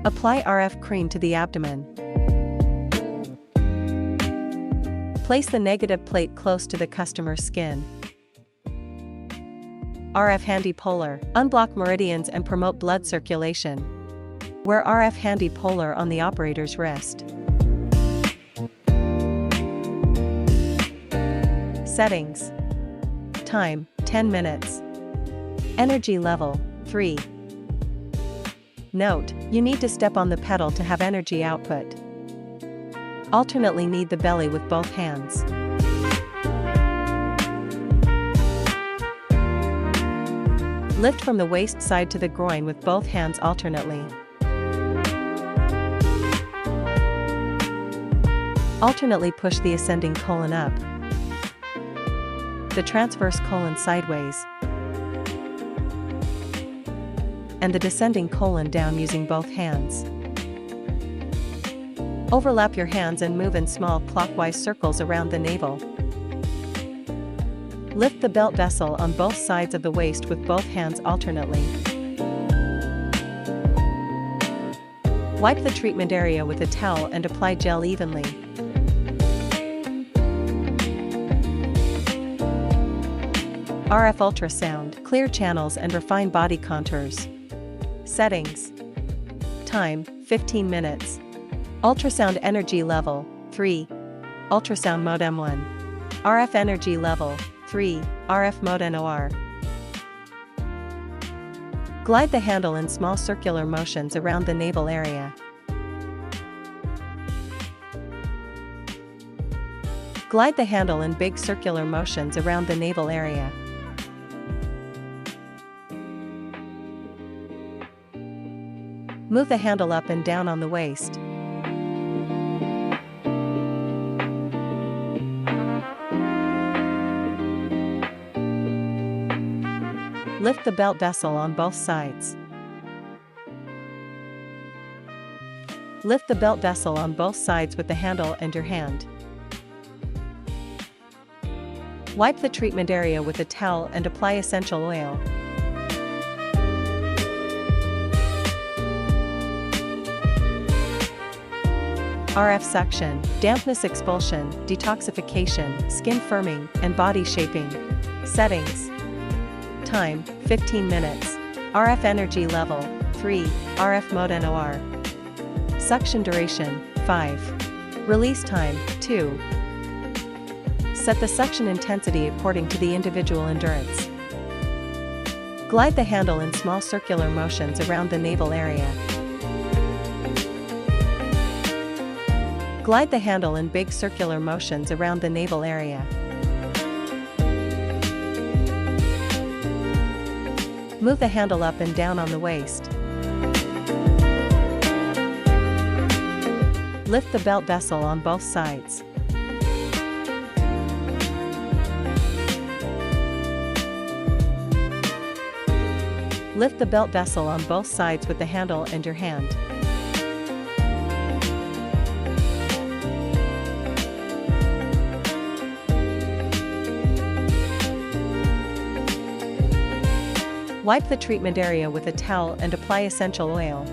Apply RF cream to the abdomen. Place the negative plate close to the customer's skin. RF Handy Polar. Unblock meridians and promote blood circulation. Wear RF Handy Polar on the operator's wrist. Settings. Time, 10 minutes. Energy level, 3. Note, you need to step on the pedal to have energy output. Alternately knead the belly with both hands. Lift from the waist side to the groin with both hands alternately. Alternately push the ascending colon up, the transverse colon sideways, and the descending colon down using both hands. Overlap your hands and move in small clockwise circles around the navel. Lift the belt vessel on both sides of the waist with both hands alternately. Wipe the treatment area with a towel and apply gel evenly. RF ultrasound, clear channels and refine body contours. Settings. Time, 15 minutes. Ultrasound energy level, 3. Ultrasound mode M1. RF energy level, 3. RF mode NOR. Glide the handle in small circular motions around the navel area. Glide the handle in big circular motions around the navel area. Move the handle up and down on the waist. Lift the belt vessel on both sides. Lift the belt vessel on both sides with the handle and your hand. Wipe the treatment area with a towel and apply essential oil. RF suction, dampness expulsion, detoxification, skin firming, and body shaping. Settings. Time, 15 minutes. RF energy level, 3. RF mode NOR. Suction duration, 5. Release time, 2. Set the suction intensity according to the individual endurance. Glide the handle in small circular motions around the navel area. Glide the handle in big circular motions around the navel area. Move the handle up and down on the waist. Lift the belt vessel on both sides. Lift the belt vessel on both sides with the handle and your hand. Wipe the treatment area with a towel and apply essential oil.